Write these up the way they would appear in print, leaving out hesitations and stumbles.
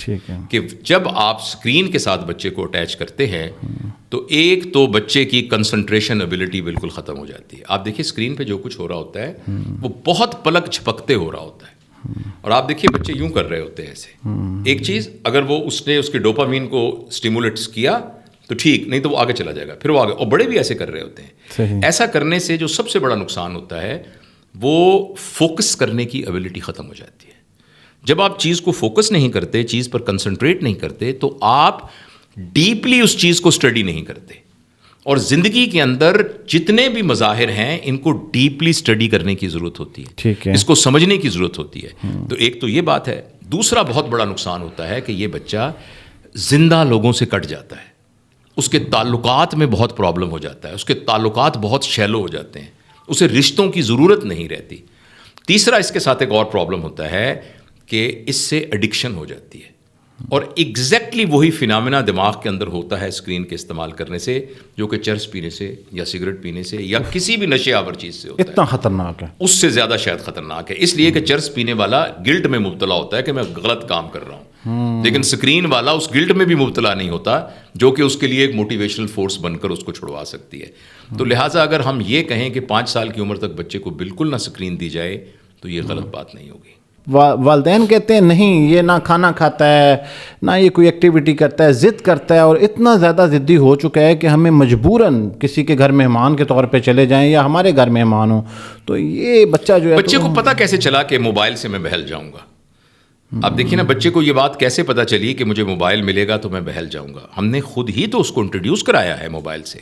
ٹھیک ہے کہ جب آپ اسکرین کے ساتھ بچے کو اٹیچ کرتے ہیں تو ایک تو بچے کی کنسنٹریشن ایبلٹی بالکل ختم ہو جاتی ہے. آپ دیکھیے اسکرین پہ جو کچھ ہو رہا ہوتا ہے وہ بہت پلک جھپکتے ہو رہا ہوتا ہے, اور آپ دیکھیے بچے یوں کر رہے ہوتے ہیں ایسے. ایک چیز اگر وہ اس نے اس کے ڈوپامین کو اسٹیمولیٹس کیا تو ٹھیک, نہیں تو وہ آگے چلا جائے گا, پھر وہ آگے. اور بڑے بھی ایسے کر رہے ہوتے ہیں. ایسا کرنے سے جو سب سے بڑا نقصان ہوتا ہے وہ فوکس کرنے کی ایبلٹی ختم ہو جاتی ہے. جب آپ چیز کو فوکس نہیں کرتے, چیز پر کنسنٹریٹ نہیں کرتے, تو آپ ڈیپلی اس چیز کو اسٹڈی نہیں کرتے. اور زندگی کے اندر جتنے بھی مظاہر ہیں ان کو ڈیپلی اسٹڈی کرنے کی ضرورت ہوتی ہے. ٹھیک ہے, اس کو سمجھنے کی ضرورت ہوتی ہے. تو ایک تو یہ بات ہے. دوسرا بہت بڑا نقصان ہوتا ہے کہ یہ بچہ زندہ لوگوں سے کٹ جاتا ہے, اس کے تعلقات میں بہت پرابلم ہو جاتا ہے, اس کے تعلقات بہت شیلو ہو جاتے ہیں, اسے رشتوں کی ضرورت نہیں رہتی. تیسرا اس کے ساتھ ایک اور پرابلم ہوتا ہے کہ اس سے ایڈکشن ہو جاتی ہے, اور ایگزیکٹلی وہی فینامنا دماغ کے اندر ہوتا ہے اسکرین کے استعمال کرنے سے, جو کہ چرس پینے سے یا سگریٹ پینے سے یا کسی بھی نشے آور چیز سے ہوتا ہے. اتنا خطرناک ہے, اس سے زیادہ شاید خطرناک ہے, اس لیے کہ چرس پینے والا گلٹ میں مبتلا ہوتا ہے کہ میں غلط کام کر رہا ہوں, لیکن اسکرین والا اس گلٹ میں بھی مبتلا نہیں ہوتا, جو کہ اس کے لیے ایک موٹیویشنل فورس بن کر اس کو چھڑوا سکتی ہے. تو لہٰذا اگر ہم یہ کہیں کہ 5 سال کی عمر تک بچے کو بالکل نہ اسکرین دی جائے تو یہ غلط بات نہیں ہوگی. والدین کہتے ہیں نہیں یہ نہ کھانا کھاتا ہے نہ یہ کوئی ایکٹیویٹی کرتا ہے, ضد کرتا ہے, اور اتنا زیادہ ضدی ہو چکا ہے کہ ہمیں مجبوراً کسی کے گھر مہمان کے طور پہ چلے جائیں یا ہمارے گھر مہمان ہوں تو یہ بچہ جو ہے, بچے کو پتہ کیسے چلا کہ موبائل سے میں بہل جاؤں گا؟ اب دیکھیے نا, بچے کو یہ بات کیسے پتہ چلی کہ مجھے موبائل ملے گا تو میں بہل جاؤں گا؟ ہم نے خود ہی تو اس کو انٹروڈیوس کرایا ہے موبائل سے,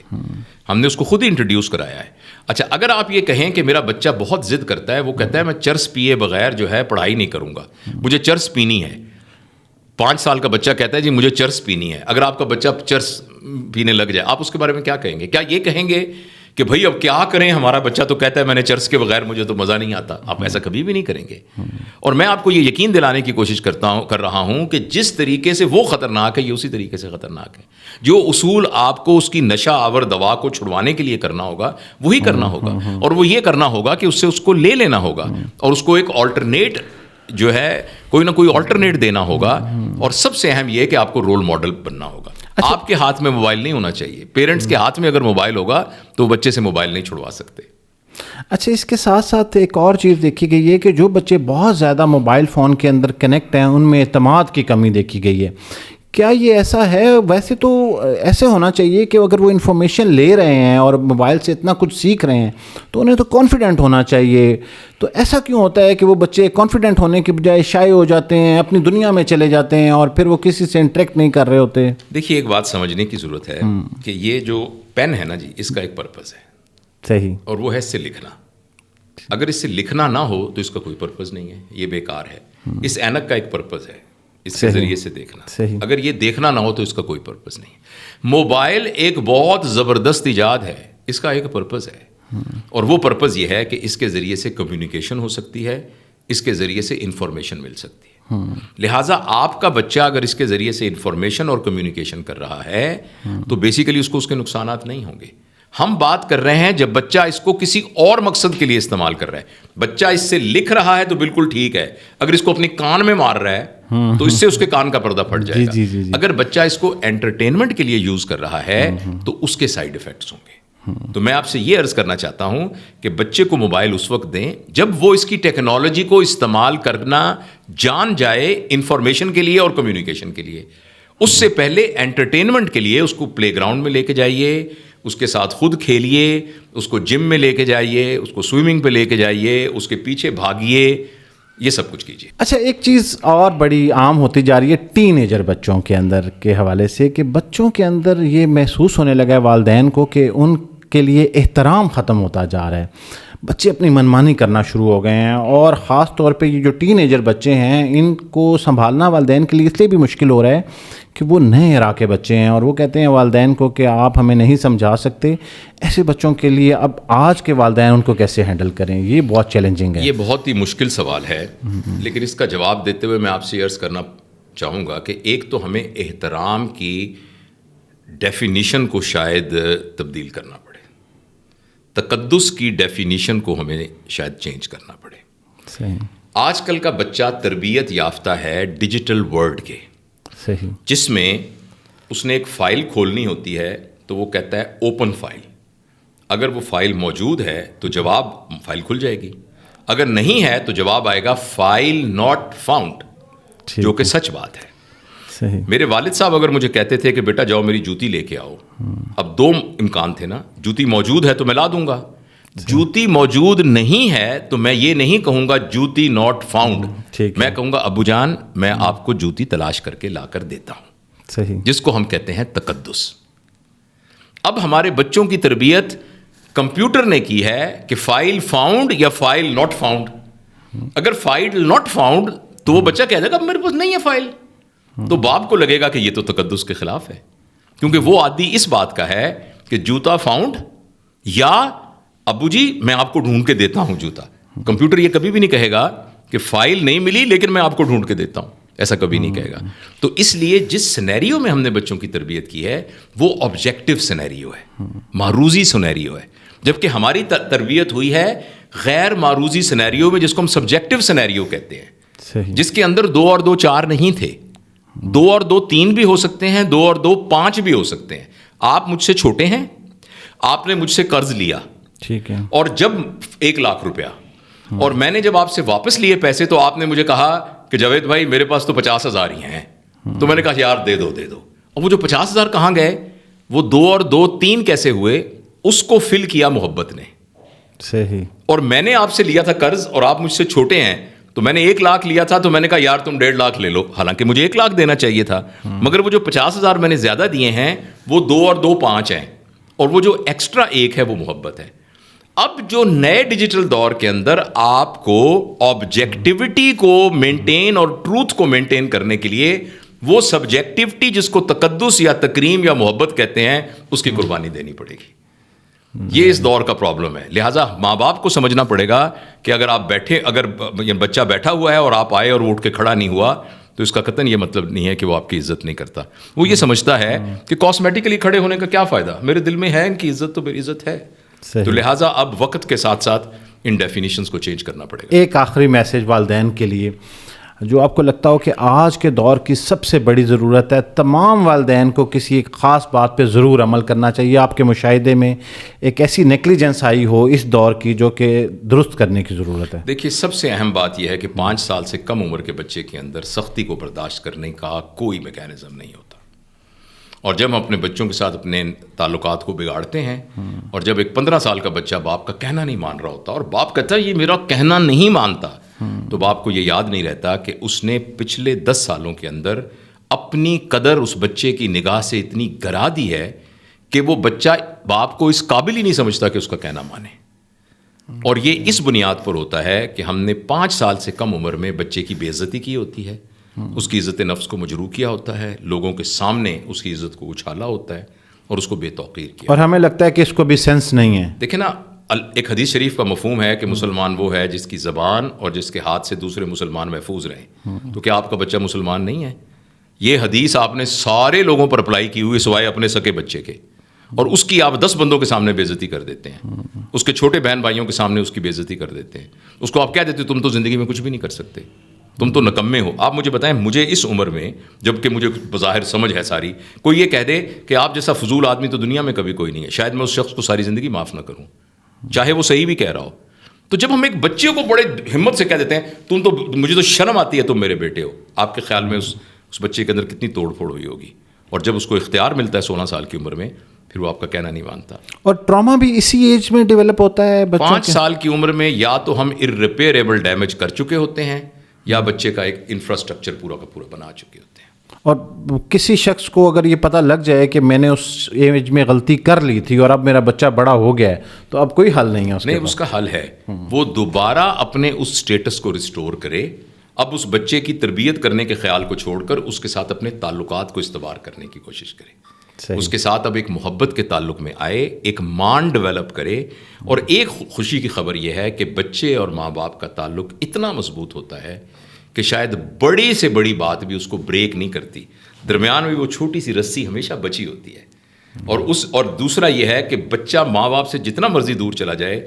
ہم نے اس کو خود ہی انٹروڈیوس کرایا ہے. اچھا, اگر آپ یہ کہیں کہ میرا بچہ بہت ضد کرتا ہے, وہ کہتا ہے میں چرس پیے بغیر جو ہے پڑھائی نہیں کروں گا, مجھے چرس پینی ہے. 5 سال کا بچہ کہتا ہے جی مجھے چرس پینی ہے. اگر آپ کا بچہ چرس پینے لگ جائے, آپ اس کے بارے میں کیا کہیں گے؟ کیا یہ کہیں گے کہ بھائی اب کیا کریں, ہمارا بچہ تو کہتا ہے میں نے چرس کے بغیر مجھے تو مزہ نہیں آتا؟ آپ ایسا کبھی بھی نہیں کریں گے. اور میں آپ کو یہ یقین دلانے کی کوشش کر رہا ہوں کہ جس طریقے سے وہ خطرناک ہے یہ اسی طریقے سے خطرناک ہے. جو اصول آپ کو اس کی نشہ آور دوا کو چھڑوانے کے لیے کرنا ہوگا وہی کرنا ہوگا, اور وہ یہ کرنا ہوگا کہ اس سے اس کو لے لینا ہوگا اور اس کو ایک آلٹرنیٹ جو ہے کوئی نہ کوئی آلٹرنیٹ دینا ہوگا. اور سب سے اہم یہ کہ آپ کو رول ماڈل بننا ہوگا. آپ کے ہاتھ میں موبائل نہیں ہونا چاہیے. پیرنٹس کے ہاتھ میں اگر موبائل ہوگا تو بچے سے موبائل نہیں چھڑوا سکتے. اچھا, اس کے ساتھ ساتھ ایک اور چیز دیکھی گئی ہے کہ جو بچے بہت زیادہ موبائل فون کے اندر کنیکٹ ہیں ان میں اعتماد کی کمی دیکھی گئی ہے. کیا یہ ایسا ہے؟ ویسے تو ایسے ہونا چاہیے کہ اگر وہ انفارمیشن لے رہے ہیں اور موبائل سے اتنا کچھ سیکھ رہے ہیں تو انہیں تو کانفیڈنٹ ہونا چاہیے. تو ایسا کیوں ہوتا ہے کہ وہ بچے کانفیڈنٹ ہونے کے بجائے شائع ہو جاتے ہیں, اپنی دنیا میں چلے جاتے ہیں اور پھر وہ کسی سے انٹریکٹ نہیں کر رہے ہوتے؟ دیکھیے, ایک بات سمجھنے کی ضرورت ہے کہ یہ جو پین ہے نا جی, اس کا ایک پرپز ہے. صحیح. اور وہ ہے اس سے لکھنا. اگر اس سے لکھنا نہ ہو تو اس کا کوئی پرپز نہیں ہے, یہ بیکار ہے. اس اینک کا ایک پرپز ہے, اس کے ذریعے سے دیکھنا. اگر یہ دیکھنا نہ ہو تو اس کا کوئی پرپز نہیں. موبائل ایک بہت زبردست ایجاد ہے, اس کا ایک پرپز ہے, اور وہ پرپز یہ ہے کہ اس کے ذریعے سے کمیونیکیشن ہو سکتی ہے, اس کے ذریعے سے انفارمیشن مل سکتی ہے. لہٰذا آپ کا بچہ اگر اس کے ذریعے سے انفارمیشن اور کمیونیکیشن کر رہا ہے تو بیسیکلی اس کے نقصانات نہیں ہوں گے. ہم بات کر رہے ہیں جب بچہ اس کو کسی اور مقصد کے لیے استعمال کر رہا ہے. بچہ اس سے لکھ رہا ہے تو بالکل ٹھیک ہے, اگر اس کو اپنے کان میں مار رہا ہے تو اس سے اس کے کان کا پردہ پھٹ جائے گا. اگر بچہ اس کو انٹرٹینمنٹ کے لیے یوز کر رہا ہے تو اس کے سائیڈ ایفیکٹس ہوں گے. تو میں آپ سے یہ عرض کرنا چاہتا ہوں کہ بچے کو موبائل اس وقت دیں جب وہ اس کی ٹیکنالوجی کو استعمال کرنا جان جائے انفارمیشن کے لیے اور کمیونیکیشن کے لیے. اس سے پہلے انٹرٹینمنٹ کے لیے اس کو پلے گراؤنڈ میں لے کے جائیے, اس کے ساتھ خود کھیلیے, اس کو جم میں لے کے جائیے, اس کو سوئمنگ پہ لے کے جائیے, اس کے پیچھے بھاگیے, یہ سب کچھ کیجیے. اچھا, ایک چیز اور بڑی عام ہوتی جا رہی ہے ٹین ایجر بچوں کے اندر کے حوالے سے کہ بچوں کے اندر یہ محسوس ہونے لگا ہے والدین کو کہ ان کے لیے احترام ختم ہوتا جا رہا ہے. بچے اپنی منمانی کرنا شروع ہو گئے ہیں, اور خاص طور پہ یہ جو ٹین ایجر بچے ہیں ان کو سنبھالنا والدین کے لیے اس لیے بھی مشکل ہو رہا ہے کہ وہ نئے ایرا کے بچے ہیں, اور وہ کہتے ہیں والدین کو کہ آپ ہمیں نہیں سمجھا سکتے. ایسے بچوں کے لیے اب آج کے والدین ان کو کیسے ہینڈل کریں؟ یہ بہت چیلنجنگ ہے. یہ بہت ہی مشکل سوال ہے, لیکن اس کا جواب دیتے ہوئے میں آپ سے عرض کرنا چاہوں گا کہ ایک تو ہمیں احترام کی ڈیفینیشن کو شاید تبدیل کرنا پڑے, تقدس کی ڈیفینیشن کو ہمیں شاید چینج کرنا پڑے. صحیح. آج کل کا بچہ تربیت یافتہ ہے ڈیجیٹل ورلڈ کے, صحیح. جس میں اس نے ایک فائل کھولنی ہوتی ہے تو وہ کہتا ہے اوپن فائل. اگر وہ فائل موجود ہے تو جواب فائل کھل جائے گی, اگر نہیں ہے تو جواب آئے گا فائل ناٹ فاؤنڈ, جو کہ سچ بات ہے. صحیح. میرے والد صاحب اگر مجھے کہتے تھے کہ بیٹا جاؤ میری جوتی لے کے آؤ, اب دو امکان تھے نا, جوتی موجود ہے تو میں لا دوں گا, جوتی موجود نہیں ہے تو میں یہ نہیں کہوں گا جوتی ناٹ فاؤنڈ, میں کہوں گا ابو جان میں آپ کو جوتی تلاش کر کے لا کر دیتا ہوں. صحیح. جس کو ہم کہتے ہیں تقدس. اب ہمارے بچوں کی تربیت کمپیوٹر نے کی ہے کہ فائل فاؤنڈ یا فائل ناٹ فاؤنڈ. اگر فائل ناٹ فاؤنڈ تو وہ بچہ کہہ دے گا میرے پاس نہیں ہے فائل, تو باپ کو لگے گا کہ یہ تو تقدس کے خلاف ہے, کیونکہ وہ عادی اس بات کا ہے کہ جوتا فاؤنڈ یا ابو جی میں آپ کو ڈھونڈ کے دیتا ہوں جوتا. کمپیوٹر یہ کبھی بھی نہیں کہے گا کہ فائل نہیں ملی لیکن میں آپ کو ڈھونڈ کے دیتا ہوں, ایسا کبھی نہیں کہے گا. تو اس لیے جس سینیریو میں ہم نے بچوں کی تربیت کی ہے وہ آبجیکٹو سینیریو ہے, معروضی سینیریو ہے, جبکہ ہماری تربیت ہوئی ہے غیر معروضی سینیریو میں, جس کو ہم سبجیکٹو سینیریو کہتے ہیں. صحیح. جس کے اندر 2 اور 2 4 نہیں تھے, 2 اور 2 3 بھی ہو سکتے ہیں, 2 اور 2 5 بھی ہو سکتے ہیں. آپ مجھ سے چھوٹے ہیں, آپ نے مجھ سے قرض لیا, ٹھیک ہے, اور جب 1 لاکھ روپیہ, اور میں نے جب آپ سے واپس لیے پیسے تو آپ نے مجھے کہا کہ جاوید بھائی میرے پاس تو 50,000 ہی ہیں. تو میں نے کہا یار دے دو. اور وہ جو 50,000 کہاں گئے, وہ 2 اور 2 3 کیسے ہوئے, اس کو فل کیا محبت نے. صحیح. اور میں نے آپ سے لیا تھا قرض اور آپ مجھ سے چھوٹے ہیں, تو میں نے 1 لاکھ لیا تھا تو میں نے کہا یار تم 1.5 لاکھ لے لو, حالانکہ مجھے 1 لاکھ دینا چاہیے تھا, مگر وہ جو 50,000 میں نے زیادہ دیے ہیں وہ 2 اور 2 5 ہیں, اور وہ جو ایکسٹرا 1 ہے وہ محبت ہے. اب جو نئے ڈیجیٹل دور کے اندر آپ کو آبجیکٹیوٹی کو مینٹین اور ٹروتھ کو مینٹین کرنے کے لیے وہ سبجیکٹیوٹی جس کو تقدس یا تکریم یا محبت کہتے ہیں اس کی قربانی دینی پڑے گی. یہ اس دور کا پرابلم ہے. لہٰذا ماں باپ کو سمجھنا پڑے گا کہ اگر آپ بیٹھے, اگر بچہ بیٹھا ہوا ہے اور آپ آئے اور وہ اٹھ کے کھڑا نہیں ہوا تو اس کا قطعاً یہ مطلب نہیں ہے کہ وہ آپ کی عزت نہیں کرتا. وہ یہ سمجھتا ہے کہ کاسمیٹیکلی کھڑے ہونے کا کیا فائدہ, میرے دل میں ہے ان کی عزت تو میری عزت ہے. تو لہٰذا اب وقت کے ساتھ ساتھ ان ڈیفینیشنز کو چینج کرنا پڑے گا. ایک آخری میسج والدین کے لیے جو آپ کو لگتا ہو کہ آج کے دور کی سب سے بڑی ضرورت ہے, تمام والدین کو کسی ایک خاص بات پہ ضرور عمل کرنا چاہیے, آپ کے مشاہدے میں ایک ایسی نیگلیجنس آئی ہو اس دور کی جو کہ درست کرنے کی ضرورت ہے. دیکھیے سب سے اہم بات یہ ہے کہ 5 سال سے کم عمر کے بچے کے اندر سختی کو برداشت کرنے کا کوئی میکینزم نہیں ہوتا. اور جب ہم اپنے بچوں کے ساتھ اپنے تعلقات کو بگاڑتے ہیں, اور جب ایک 15 سال کا بچہ باپ کا کہنا نہیں مان رہا ہوتا اور باپ کہتا ہے یہ میرا کہنا نہیں مانتا, تو باپ کو یہ یاد نہیں رہتا کہ اس نے پچھلے 10 سالوں کے اندر اپنی قدر اس بچے کی نگاہ سے اتنی گرا دی ہے کہ وہ بچہ باپ کو اس قابل ہی نہیں سمجھتا کہ اس کا کہنا مانے. اور یہ اس بنیاد پر ہوتا ہے کہ ہم نے 5 سال سے کم عمر میں بچے کی بے عزتی کی ہوتی ہے, اس کی عزت نفس کو مجروح کیا ہوتا ہے, لوگوں کے سامنے اس کی عزت کو اچھالا ہوتا ہے اور اس کو بے توقیر کیا. اور ہمیں لگتا ہے کہ اس کو بھی سینس نہیں ہے. دیکھیں نا, ایک حدیث شریف کا مفہوم ہے کہ مسلمان وہ ہے جس کی زبان اور جس کے ہاتھ سے دوسرے مسلمان محفوظ رہیں. تو کیا آپ کا بچہ مسلمان نہیں ہے؟ یہ حدیث آپ نے سارے لوگوں پر اپلائی کی ہوئی سوائے اپنے سکے بچے کے, اور اس کی آپ 10 بندوں کے سامنے بے عزتی کر دیتے ہیں, اس کے چھوٹے بہن بھائیوں کے سامنے اس کی بے عزتی کر دیتے ہیں, اس کو آپ کہہ دیتے تم تو زندگی میں کچھ بھی نہیں کر سکتے, تم تو نکمے ہو. آپ مجھے بتائیں, مجھے اس عمر میں جب کہ مجھے بظاہر سمجھ ہے ساری, کوئی یہ کہہ دے کہ آپ جیسا فضول آدمی تو دنیا میں کبھی کوئی نہیں ہے, شاید میں اس شخص کو ساری زندگی معاف نہ کروں, چاہے وہ صحیح بھی کہہ رہا ہو. تو جب ہم ایک بچے کو بڑے ہمت سے کہہ دیتے ہیں تم تو, مجھے تو شرم آتی ہے تم میرے بیٹے ہو, آپ کے خیال میں اس بچے کے اندر کتنی توڑ پھوڑ ہوئی ہوگی. اور جب اس کو اختیار ملتا ہے 16 سال کی عمر میں, پھر وہ آپ کا کہنا نہیں مانتا. اور ٹراما بھی اسی ایج میں ڈیولپ ہوتا ہے. 5 سال کی عمر میں یا تو ہم ارریپیریبل ڈیمیج کر چکے ہوتے ہیں یا بچے کا ایک انفراسٹرکچر پورا کا پورا بنا چکے ہوتے ہیں. اور کسی شخص کو اگر یہ پتہ لگ جائے کہ میں نے اس ایج میں غلطی کر لی تھی اور اب میرا بچہ بڑا ہو گیا ہے, تو اب کوئی حل نہیں ہے. نہیں, اس کا حل ہے, وہ دوبارہ اپنے اس سٹیٹس کو ریسٹور کرے. اب اس بچے کی تربیت کرنے کے خیال کو چھوڑ کر اس کے ساتھ اپنے تعلقات کو استوار کرنے کی کوشش کرے. اس کے ساتھ اب ایک محبت کے تعلق میں آئے, ایک مان ڈیولپ کرے. اور ایک خوشی کی خبر یہ ہے کہ بچے اور ماں باپ کا تعلق اتنا مضبوط ہوتا ہے کہ شاید بڑی سے بڑی بات بھی اس کو بریک نہیں کرتی, درمیان میں وہ چھوٹی سی رسی ہمیشہ بچی ہوتی ہے. اور دوسرا یہ ہے کہ بچہ ماں باپ سے جتنا مرضی دور چلا جائے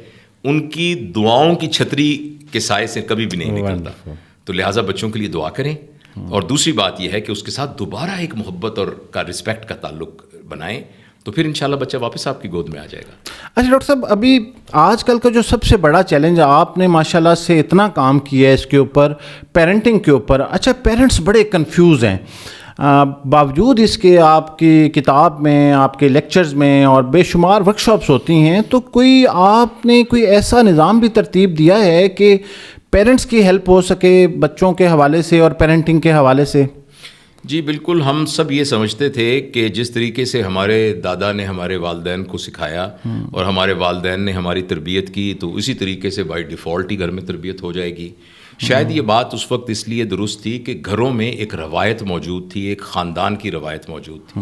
ان کی دعاؤں کی چھتری کے سائے سے کبھی بھی نہیں نکلتا. تو لہٰذا بچوں کے لیے دعا کریں اور دوسری بات یہ ہے کہ اس کے ساتھ دوبارہ ایک محبت اور کا رسپیکٹ کا تعلق بنائیں تو پھر انشاءاللہ بچہ واپس آپ کی گود میں آ جائے گا. اچھا ڈاکٹر صاحب، ابھی آج کل کا جو سب سے بڑا چیلنج آپ نے ماشاءاللہ سے اتنا کام کیا ہے اس کے اوپر، پیرنٹنگ کے اوپر. اچھا پیرنٹس بڑے کنفیوز ہیں، باوجود اس کے آپ کی کتاب میں، آپ کے لیکچرز میں اور بے شمار ورک شاپس ہوتی ہیں، تو کوئی آپ نے کوئی ایسا نظام بھی ترتیب دیا ہے کہ پیرنٹس کی ہیلپ ہو سکے بچوں کے حوالے سے اور پیرنٹنگ کے حوالے سے؟ جی بالکل، ہم سب یہ سمجھتے تھے کہ جس طریقے سے ہمارے دادا نے ہمارے والدین کو سکھایا اور ہمارے والدین نے ہماری تربیت کی، تو اسی طریقے سے بائی ڈیفالٹ ہی گھر میں تربیت ہو جائے گی. شاید یہ بات اس وقت اس لیے درست تھی کہ گھروں میں ایک روایت موجود تھی، ایک خاندان کی روایت موجود تھی.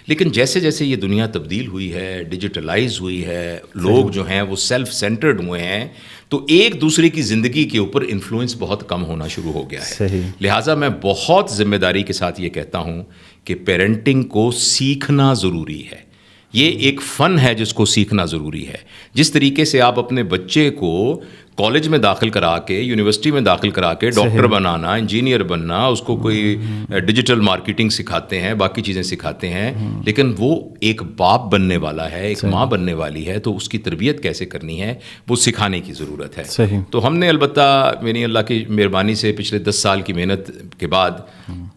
لیکن جیسے جیسے یہ دنیا تبدیل ہوئی ہے، ڈیجیٹلائز ہوئی ہے، لوگ جو ہیں وہ سیلف سینٹرڈ ہوئے ہیں، تو ایک دوسرے کی زندگی کے اوپر انفلوئنس بہت کم ہونا شروع ہو گیا ہے. لہٰذا میں بہت ذمہ داری کے ساتھ یہ کہتا ہوں کہ پیرنٹنگ کو سیکھنا ضروری ہے. یہ ایک فن ہے جس کو سیکھنا ضروری ہے. جس طریقے سے آپ اپنے بچے کو کالج میں داخل کرا کے، یونیورسٹی میں داخل کرا کے ڈاکٹر بنانا، انجینئر بننا، اس کو کوئی ڈیجیٹل مارکیٹنگ سکھاتے ہیں، باقی چیزیں سکھاتے ہیں، لیکن وہ ایک باپ بننے والا ہے، ایک ماں بننے والی ہے، تو اس کی تربیت کیسے کرنی ہے وہ سکھانے کی ضرورت ہے. تو ہم نے البتہ میری اللہ کی مہربانی سے پچھلے 10 سال کی محنت کے بعد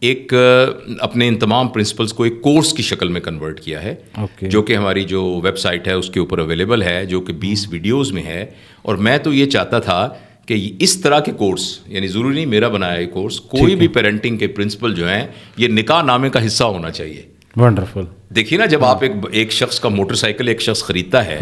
ایک اپنے ان تمام پرنسپلس کو ایک کورس کی شکل میں کنورٹ کیا ہے، جو کہ ہماری جو ویب سائٹ ہے اس کے اوپر اویلیبل ہے، جو کہ 20 ویڈیوز میں ہے. اور میں تو یہ چاہتا تھا کہ اس طرح کے کورس، یعنی ضروری نہیں میرا بنایا یہ کورس، کوئی بھی پیرنٹنگ کے پرنسپل جو ہیں یہ نکاح نامے کا حصہ ہونا چاہیے. ونڈرفل. دیکھیے نا، جب آپ ایک شخص کا موٹر سائیکل ایک شخص خریدتا ہے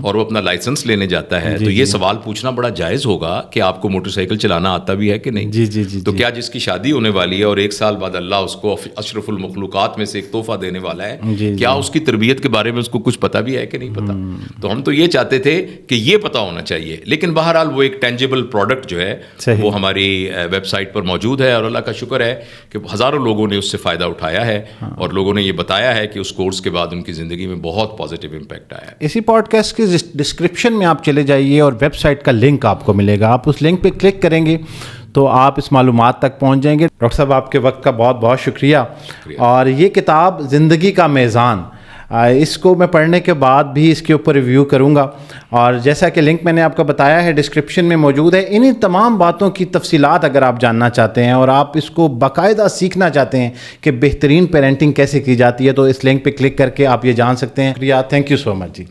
اور وہ اپنا لائسنس لینے جاتا ہے، تو یہ سوال پوچھنا بڑا جائز ہوگا کہ آپ کو موٹر سائیکل چلانا آتا بھی ہے کہ نہیں. تو کیا جس کی شادی ہونے والی ہے اور 1 سال بعد اللہ اس کو اشرف المخلوقات میں سے ایک تحفہ دینے والا ہے، کیا اس کی تربیت کے بارے میں اس کو کچھ پتہ بھی ہے کہ نہیں پتہ؟ تو ہم تو یہ چاہتے تھے کہ یہ پتہ ہونا چاہیے. لیکن بہرحال وہ ایک ٹینجیبل پروڈکٹ جو ہے وہ ہماری ویب سائٹ پر موجود ہے، اور اللہ کا شکر ہے کہ ہزاروں لوگوں نے اس سے فائدہ اٹھایا ہے، اور لوگوں نے یہ بتایا ہے کہ اس کورس کے بعد ان کی زندگی میں بہت پازیٹیو امپیکٹ آیا ہے. اسی پوڈ کاسٹ کے ڈسکرپشن میں آپ چلے جائیے اور ویب سائٹ کا لنک آپ کو ملے گا. آپ اس لنک پہ کلک کریں گے تو آپ اس معلومات تک پہنچ جائیں گے. ڈاکٹر صاحب آپ کے وقت کا بہت بہت شکریہ. اور یہ کتاب زندگی کا میزان، اس کو میں پڑھنے کے بعد بھی اس کے اوپر ریویو کروں گا، اور جیسا کہ لنک میں نے آپ کو بتایا ہے ڈسکرپشن میں موجود ہے. انہیں تمام باتوں کی تفصیلات اگر آپ جاننا چاہتے ہیں اور آپ اس کو باقاعدہ سیکھنا چاہتے ہیں کہ بہترین پیرنٹنگ کیسے کی جاتی ہے، تو اس لنک پہ کلک کر کے آپ یہ جان سکتے ہیں. شکریہ، thank you so much G.